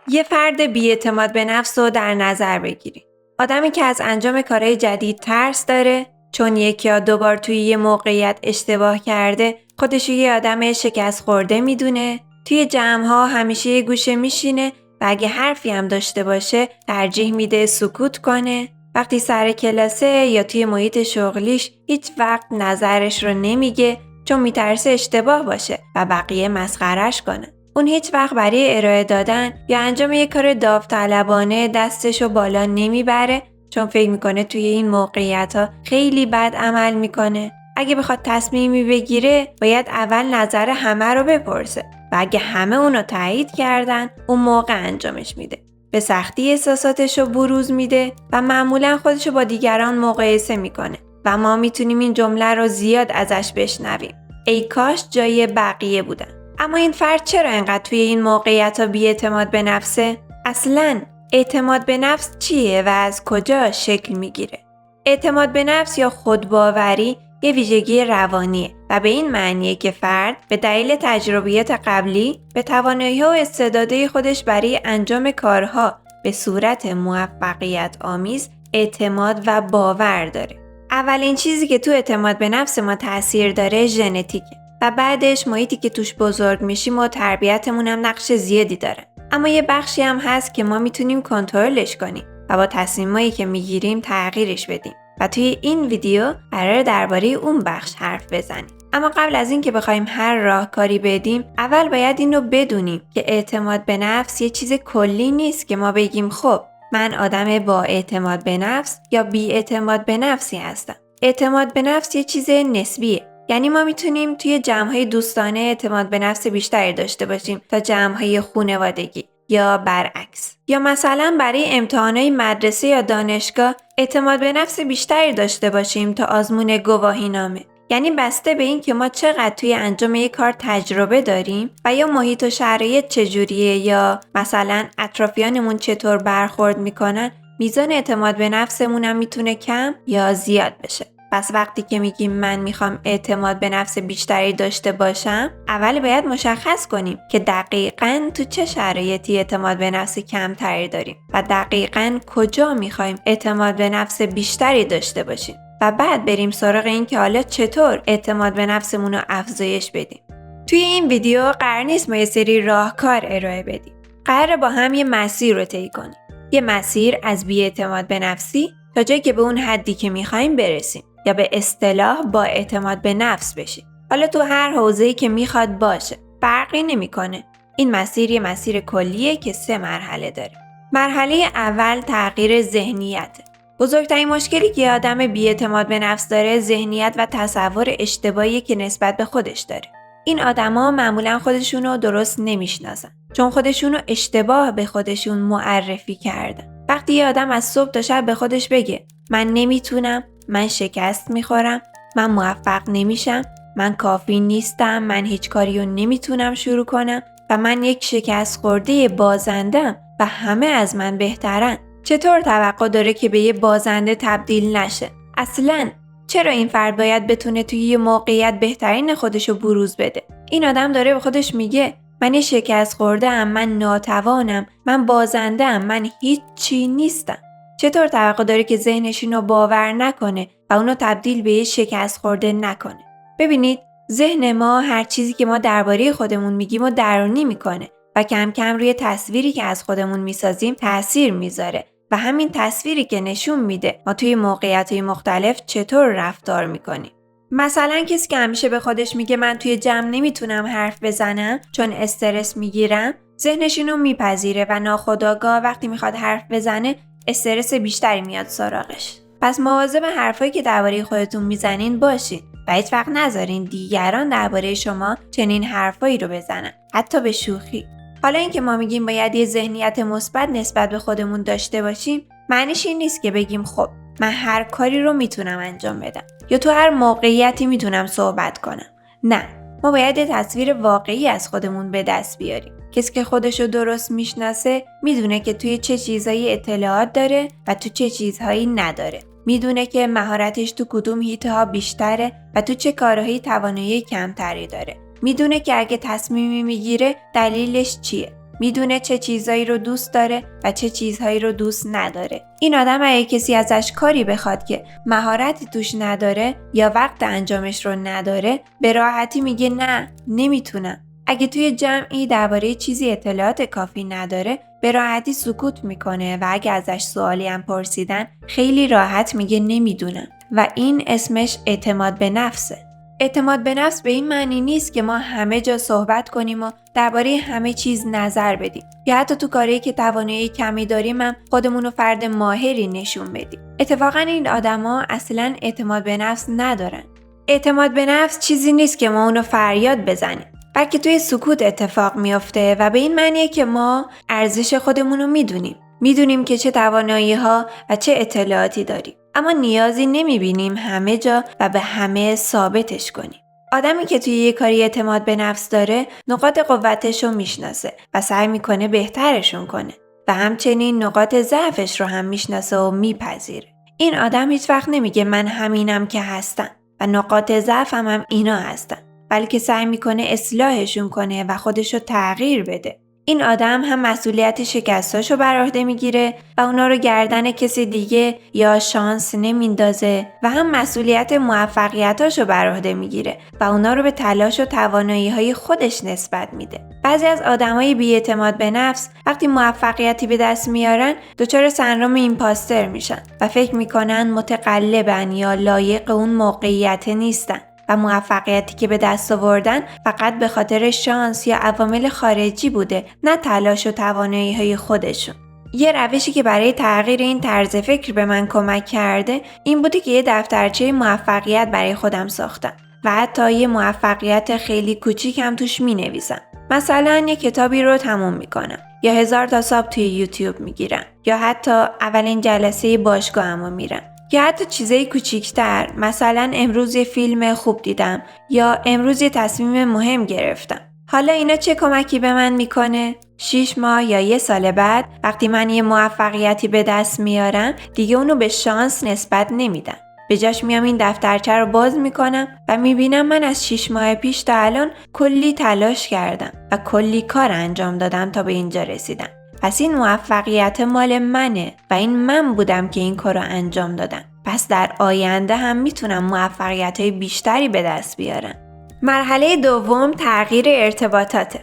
یه فرد بی‌اعتماد به نفس رو در نظر بگیرید. آدمی که از انجام کارهای جدید ترس داره، چون یک یا دو بار توی یه موقعیت اشتباه کرده، خودشو یه آدم شکست خورده میدونه، توی جمع‌ها همیشه یه گوشه میشینه و اگه حرفی هم داشته باشه ترجیح میده سکوت کنه. وقتی سر کلاسه یا توی محیط شغلیش هیچ وقت نظرش رو نمیگه چون میترسه اشتباه باشه و بقیه مسخرش کنه. اون هیچ وقت برای ارائه دادن یا انجام یک کار داوطلبانه دستشو بالا نمیبره چون فکر میکنه توی این موقعیت‌ها خیلی بد عمل میکنه. اگه بخواد تصمیمی بگیره باید اول نظر همه رو بپرسه و اگه همه اونو تایید کردن اون موقع انجامش میده. به سختی احساساتشو بروز میده و معمولا خودشو با دیگران مقایسه میکنه و ما میتونیم این جمله رو زیاد ازش بشنویم. ای کاش جای بقیه بودن. اما این فرد چرا انقدر توی این موقعیت‌ها بی‌اعتماد به نفسه؟ اصلاً اعتماد به نفس چیه و از کجا شکل میگیره؟ اعتماد به نفس یا خودباوری یه ویژگی روانیه و به این معنیه که فرد به دلیل تجربیات قبلی به توانایی‌ها و استعدادهای خودش برای انجام کارها به صورت موفقیت آمیز اعتماد و باور داره. اولین چیزی که تو اعتماد به نفس ما تأثیر داره ژنتیکه و بعدش محیطی که توش بزرگ میشیم و تربیتمون هم نقش زیادی داره. اما یه بخشی هم هست که ما میتونیم کنترلش کنیم و با تصمیمایی که میگیریم تغییرش بدیم و توی این ویدیو قراره درباره اون بخش حرف بزنیم. اما قبل از این که بخوایم هر راهکاری بدیم، اول باید اینو بدونیم که اعتماد به نفس یه چیز کلی نیست که ما بگیم خب من آدم با اعتماد به نفس یا بی اعتماد به نفسی هستم. اعتماد به نفس یه چیز نسبیه. یعنی ما میتونیم توی جمع‌های دوستانه اعتماد به نفس بیشتری داشته باشیم تا جمع‌های خانوادگی یا برعکس. یا مثلا برای امتحانات مدرسه یا دانشگاه اعتماد به نفس بیشتری داشته باشیم تا آزمون گواهینامه. یعنی بسته به این که ما چقدر توی انجام یک کار تجربه داریم و یا محیط و شرایط چجوریه یا مثلا اطرافیانمون چطور برخورد میکنن، میزان اعتماد به نفسمون هم میتونه کم یا زیاد بشه. پس وقتی که میگیم من میخوام اعتماد به نفس بیشتری داشته باشم، اول باید مشخص کنیم که دقیقاً تو چه شرایطی اعتماد به نفس کمتری داریم و دقیقاً کجا میخوایم اعتماد به نفس بیشتری داشته باشیم و بعد بریم سراغ این که حالا چطور اعتماد به نفسمون رو افزایش بدیم. توی این ویدیو قرار نیست ما یه سری راهکار ارائه بدیم. قراره با هم یه مسیر رو طی کنیم. یه مسیر از بی‌اعتماد به نفسی تا جایی که به اون حدی که میخوایم برسیم. یا به اصطلاح با اعتماد به نفس بشید. حالا تو هر حوزه‌ای که میخواد باشه فرقی نمیکنه. این مسیر یه مسیر کلیه که 3 مرحله داره. مرحله اول تغییر ذهنیته. بزرگترین مشکلی که آدم بی‌اعتماد به نفس داره ذهنیت و تصور اشتباهی که نسبت به خودش داره. این آدما معمولا خودشونو درست نمیشناسن چون خودشونو اشتباه به خودشون معرفی کردن. وقتی یه آدم از صبح تا شب به خودش بگه من نمیتونم، من شکست میخورم، من موفق نمیشم، من کافی نیستم، من هیچ کاریو نمیتونم شروع کنم و من یک شکست خورده بازندم و همه از من بهترن، چطور توقع داره که به یه بازنده تبدیل نشه؟ اصلاً چرا این فرد باید بتونه توی یه موقعیت بهترین خودشو بروز بده؟ این آدم داره به خودش میگه من یه شکست خورده‌ام، من ناتوانم، من بازنده‌ام، من هیچی نیستم. چطور توقع داره که ذهنش اینو باور نکنه و اونو تبدیل به یه شکست خورده نکنه؟ ببینید ذهن ما هر چیزی که ما درباره خودمون میگیم و درونی میکنه و کم کم روی تصویری که از خودمون میسازیم تأثیر میذاره و همین تصویری که نشون میده ما توی موقعیت‌های مختلف چطور رفتار میکنیم. مثلا کسی که همیشه به خودش میگه من توی جمع نمیتونم حرف بزنم چون استرس میگیرم، ذهنش اینو میپذیره و ناخودآگاه وقتی میخواد حرف بزنه استرس بیشتری میاد سراغش. پس مواظب حرفایی که درباره خودتون میزنین باشین و هیچ وقت نذارین دیگران درباره شما چنین حرفایی رو بزنن، حتی به شوخی. حالا اینکه ما میگیم باید یه ذهنیت مثبت نسبت به خودمون داشته باشیم، معنیش این نیست که بگیم خب من هر کاری رو میتونم انجام بدم یا تو هر موقعیتی میتونم صحبت کنم. نه، ما باید یه تصویر واقعی از خودمون به دست بیاریم. کسی که خودشو درست میشناسه میدونه که توی چه چیزهایی اطلاعات داره و تو چه چیزهایی نداره. میدونه که مهارتش تو کدوم حیطه‌ها بیشتره و تو چه کارهایی توانایی کمتری داره. میدونه که اگه تصمیمی میگیره دلیلش چیه. میدونه چه چیزایی رو دوست داره و چه چیزهایی رو دوست نداره. این آدم اگه کسی ازش کاری بخواد که مهارتی توش نداره یا وقت انجامش رو نداره، به راحتی میگه نه، نمیتونم. اگه توی جمعی درباره چیزی اطلاعات کافی نداره، به راحتی سکوت میکنه و اگه ازش سوالی هم پرسیدن، خیلی راحت میگه نمیدونم. و این اسمش اعتماد به نفسه. اعتماد به نفس به این معنی نیست که ما همه جا صحبت کنیم و درباره همه چیز نظر بدیم یا حتی تو کاری که توانایی کمی داریم هم خودمون رو فرد ماهری نشون بدیم. اتفاقا این آدما اصلا اعتماد به نفس ندارن. اعتماد به نفس چیزی نیست که ما اونو فریاد بزنیم، بلکه توی سکوت اتفاق میافته و به این معنیه که ما ارزش خودمون رو میدونیم که چه توانایی‌ها و چه اطلاعاتی داریم، اما نیازی نمیبینیم همه جا و به همه ثابتش کنیم. آدمی که توی یه کاری اعتماد به نفس داره، نقاط قوتش رو میشناسه و سعی میکنه بهترشون کنه و همچنین نقاط ضعفش رو هم میشناسه و میپذیره. این آدم هیچ وقت نمیگه من همینم که هستم و نقاط ضعفم هم اینا هستن، بلکه سعی میکنه اصلاحشون کنه و خودشو تغییر بده. این آدم هم مسئولیت شکستاشو بر عهده میگیره و اونا رو گردن کسی دیگه یا شانس نمیندازه و هم مسئولیت موفقیتاشو بر عهده میگیره و اونا رو به تلاش و توانایی‌های خودش نسبت میده. بعضی از آدمای بی‌اعتماد به نفس وقتی موفقیتی به دست میارن، دچار سندرم ایمپاستر میشن و فکر میکنن متقلبن یا لایق اون موقعیت نیستن و موفقیتی که به دست آوردن فقط به خاطر شانس یا عوامل خارجی بوده، نه تلاش و توانایی‌های خودشون. یه روشی که برای تغییر این طرز فکر به من کمک کرده این بوده که یه دفترچه موفقیت برای خودم ساختم و حتی یه موفقیت خیلی کوچیکم توش می‌نویسم. مثلا یه کتابی رو تموم می‌کنم یا 1000 تا ساب توی یوتیوب می‌گیرم یا حتی اولین جلسه باشگاهمو میرم. یا حتی چیزای کوچیک‌تر، مثلا امروز یه فیلم خوب دیدم یا امروز یه تصمیم مهم گرفتم. حالا اینا چه کمکی به من میکنه؟ 6 ماه یا 1 سال بعد وقتی من یه موفقیتی به دست میارم، دیگه اونو به شانس نسبت نمیدم. به جاش میام این دفترچه رو باز میکنم و میبینم من از 6 ماه پیش تا الان کلی تلاش کردم و کلی کار انجام دادم تا به اینجا رسیدم. پس این موفقیت مال منه و این من بودم که این کارو انجام دادم. پس در آینده هم میتونم موفقیت‌های بیشتری به دست بیارم. مرحله دوم تغییر ارتباطاته.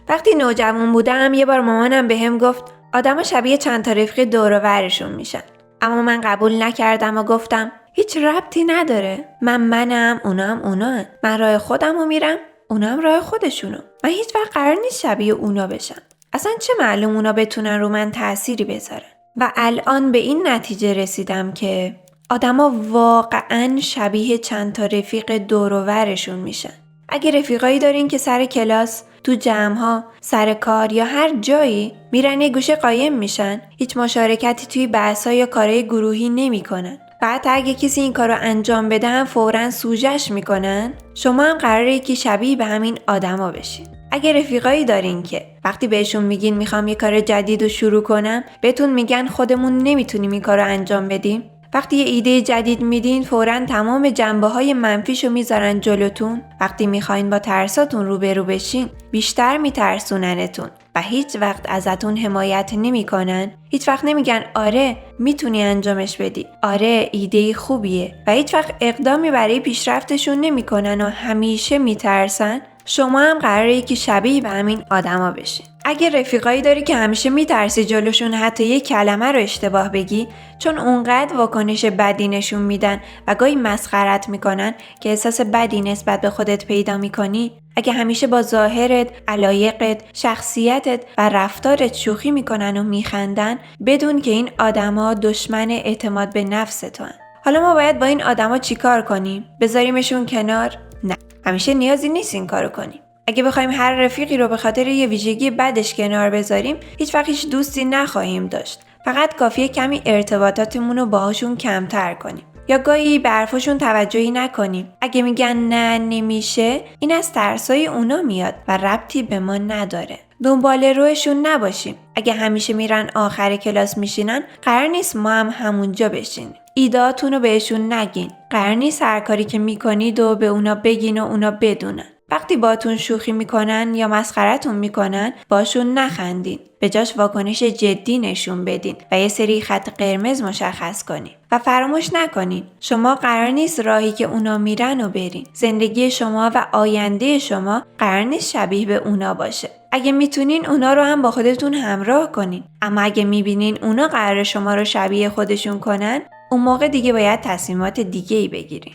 وقتی نوجوان بودم یه بار مامانم بهم گفت آدما شبیه چند تا رفیق دور و برشون میشن. اما من قبول نکردم و گفتم هیچ ربطی نداره. منم، اونا هم اونا. من راه خودمو میرم، اونا هم راه خودشونو. من هیچ وقت قرار نیست شبیه اونا بشم. اصلا چه معلوم اونا بتونن رو من تأثیری بذارن. و الان به این نتیجه رسیدم که آدما واقعاً شبیه چند تا رفیق دور و برشون میشن. اگه رفیقایی دارین که سر کلاس، تو جمع‌ها، سر کار یا هر جایی میرن یه گوشه قایم میشن، هیچ مشارکتی توی بحث‌ها یا کارهای گروهی نمیکنن. بعد اگه کسی این کارو انجام بده هم فوراً سوژه‌اش میکنن، شما هم قراره یکی شبیه به همین آدما بشین. اگه رفیقایی دارین که وقتی بهشون میگین میخوام یه کار جدید رو شروع کنم، بهتون میگن خودمون نمیتونیم این کارو انجام بدیم. وقتی یه ایده جدید میدین فوراً تمام جنبه‌های منفیشو میذارن جلوتون. وقتی میخواین با ترساتون روبرو بشین، بیشتر میترسوننتون و هیچ وقت ازتون حمایت نمیکنن. هیچ وقت نمیگن آره میتونی انجامش بدی، آره ایده خوبیه و هیچ وقت اقدامی برای پیشرفتشون نمیکنن و همیشه میترسن. شما هم قراره یکی شبیه به همین آدما بشین. اگه رفیقایی داری که همیشه میترسی جلوشون حتی یک کلمه رو اشتباه بگی، چون اونقدر واکنش بدی نشون میدن و گاهی مسخرت میکنن که احساس بدی نسبت به خودت پیدا میکنی، اگه همیشه با ظاهرت، علایقت، شخصیتت و رفتارت شوخی میکنن و میخندن، بدون که این آدما دشمن اعتماد به نفستون. حالا ما باید با این آدما چیکار کنیم؟ بذاریمشون کنار؟ نه، همیشه نیازی نیست این کارو کنیم. اگه بخوایم هر رفیقی رو به خاطر یه ویژگی بدش کنار بذاریم، هیچ وقت هیچ دوستی نخواهیم داشت. فقط کافیه کمی ارتباطاتمون رو باهاشون کمتر کنیم یا گاهی به حرفشون توجهی نکنیم. اگه میگن نه نمیشه، این از ترسای اونا میاد و ربطی به ما نداره. دنبال روشون نباشیم. اگه همیشه میرن آخر کلاس میشینن، قرار نیست ما هم همونجا بشینیم. ایده‌هاتون رو بهشون نگین. قرار نیست هر کاری که میکنید و به اونا بگین و اونا بدونن. وقتی باتون شوخی میکنن یا مسخرتون میکنن باشون نخندین. به جاش واکنش جدی نشون بدین و یه سری خط قرمز مشخص کنین. و فراموش نکنین شما قرار نیست راهی که اونا میرن و برین. زندگی شما و آینده شما قرار نیست شبیه به اونا باشه. اگه میتونین اونا رو هم با خودتون همراه کنین. اما اگه میبینین اونا قرار شما رو شبیه خودشون کنن، اون موقع دیگه باید تصمیمات دیگه‌ای بگیرین.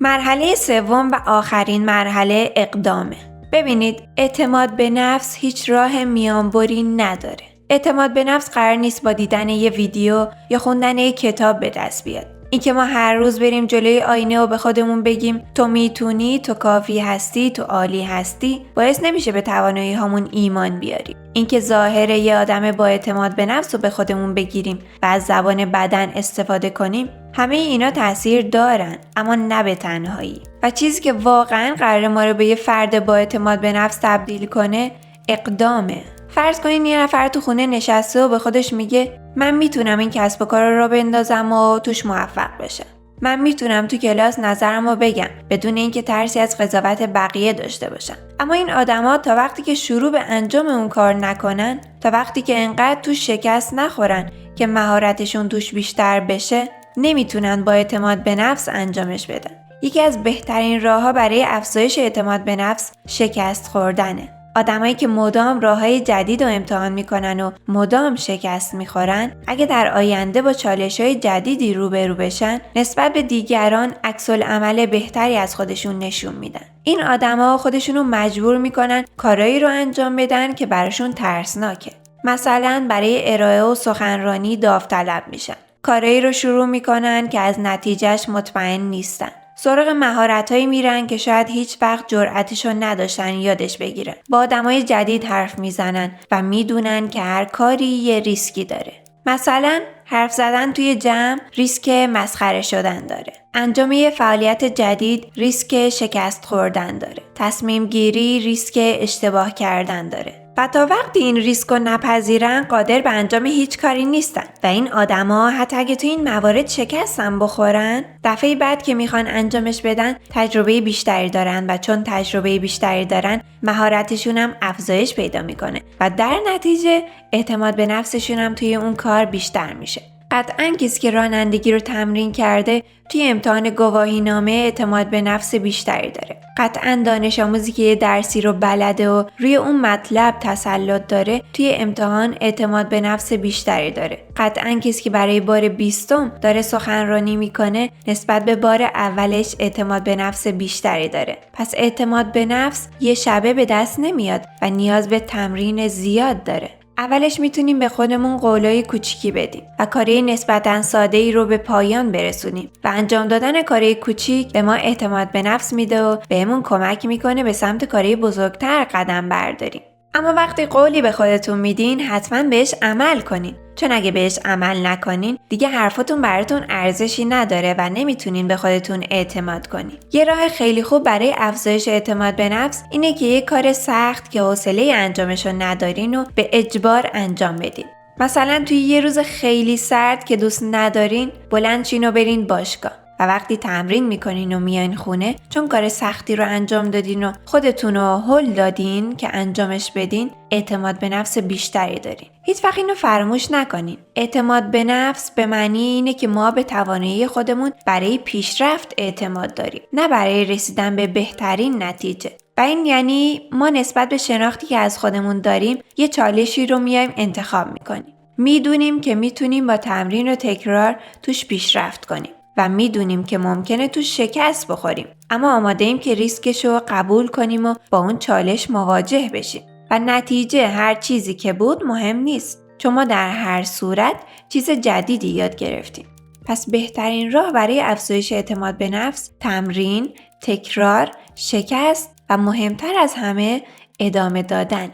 مرحله سوم و آخرین مرحله اقدامه. ببینید اعتماد به نفس هیچ راه میانبری نداره. اعتماد به نفس قرار نیست با دیدن یه ویدیو یا خوندن یه کتاب به دست بیاد. این که ما هر روز بریم جلوی آینه و به خودمون بگیم تو میتونی، تو کافی هستی، تو عالی هستی، باعث نمیشه به توانایی هامون ایمان بیاریم. این که ظاهر یه آدم با اعتماد به نفس رو به خودمون بگیریم و از زبان بدن استفاده کنیم، همه اینا تأثیر دارن، اما نه به تنهایی. و چیزی که واقعا قرار ما رو به یه فرد با اعتماد به نفس تبدیل کنه، اقدامه. فرض کنین یه نفر تو خونه نشسته و به خودش میگه من میتونم این کسب و کار رو بندازم و توش موفق بشم. من میتونم تو کلاس نظرم رو بگم بدون اینکه ترسی از قضاوت بقیه داشته باشم. اما این آدما تا وقتی که شروع به انجام اون کار نکنن، تا وقتی که انقدر توش شکست نخورن که مهارتشون توش بیشتر بشه، نمیتونن با اعتماد به نفس انجامش بدن. یکی از بهترین راه‌ها برای افزایش اعتماد به نفس شکست خوردنه. آدمایی که مدام راه‌های جدید رو امتحان میکنن و مدام شکست میخورن، اگه در آینده با چالش‌های جدیدی روبرو بشن، نسبت به دیگران عکس‌العمل بهتری از خودشون نشون میدن. این آدما خودشونو مجبور میکنن کارایی رو انجام بدن که براشون ترسناکه. مثلا برای ارائه و سخنرانی داوطلب میشن. کارایی رو شروع میکنن که از نتیجهش مطمئن نیستن. سراغ مهارتایی میرن که شاید هیچ وقت جرأتشو نداشتن یادش بگیرن. با آدمای جدید حرف میزنن و میدونن که هر کاری یه ریسکی داره. مثلا حرف زدن توی جمع ریسک مسخره شدن داره. انجام یه فعالیت جدید ریسک شکست خوردن داره. تصمیم گیری ریسک اشتباه کردن داره. و تا وقتی این ریسک رو نپذیرن قادر به انجام هیچ کاری نیستن و این آدما حتی اگه تو این موارد شکست هم بخورن، دفعه بعد که میخوان انجامش بدن تجربه بیشتری دارن و چون تجربه بیشتری دارن مهارتشون هم افزایش پیدا میکنه و در نتیجه اعتماد به نفسشون هم توی اون کار بیشتر میشه. قطعاً کسی که رانندگی رو تمرین کرده توی امتحان گواهینامه اعتماد به نفس بیشتری داره. قطعاً دانش آموزی که یه درسی رو بلده و روی اون مطلب تسلط داره توی امتحان اعتماد به نفس بیشتری داره. قطعاً کسی که برای بار 20م داره سخنرانی میکنه نسبت به بار اولش اعتماد به نفس بیشتری داره. پس اعتماد به نفس یه شبه به دست نمیاد و نیاز به تمرین زیاد داره. اولش میتونیم به خودمون قولای کوچیکی بدیم و کاری نسبتاً ساده‌ای رو به پایان برسونیم و انجام دادن کاری کوچیک به ما اعتماد به نفس میده و بهمون کمک میکنه به سمت کاری بزرگتر قدم برداریم. اما وقتی قولی به خودتون میدین حتما بهش عمل کنین، چون اگه بهش عمل نکنین دیگه حرفاتون براتون ارزشی نداره و نمیتونین به خودتون اعتماد کنین. یه راه خیلی خوب برای افزایش اعتماد به نفس اینه که یه کار سخت که حوصله انجامشو ندارین و به اجبار انجام بدین. مثلا توی یه روز خیلی سرد که دوست ندارین بلند شین و برین باشگاه و وقتی تمرین میکنین و میاین خونه، چون کار سختی رو انجام دادین و خودتون رو هل دادین که انجامش بدین، اعتماد به نفس بیشتری دارین. هیچ وقت اینو فراموش نکنین. اعتماد به نفس به معنی اینه که ما به توانایی خودمون برای پیشرفت اعتماد داریم، نه برای رسیدن به بهترین نتیجه. و این یعنی ما نسبت به شناختی که از خودمون داریم یه چالشی رو میایم انتخاب میکنیم. میدونیم که میتونیم با تمرین و تکرار توش پیشرفت کنیم و میدونیم که ممکنه توش شکست بخوریم، اما آماده ایم که ریسکشو قبول کنیم و با اون چالش مواجه بشیم و نتیجه هر چیزی که بود مهم نیست، چون ما در هر صورت چیز جدیدی یاد گرفتیم. پس بهترین راه برای افزایش اعتماد به نفس تمرین، تکرار، شکست و مهمتر از همه ادامه دادن.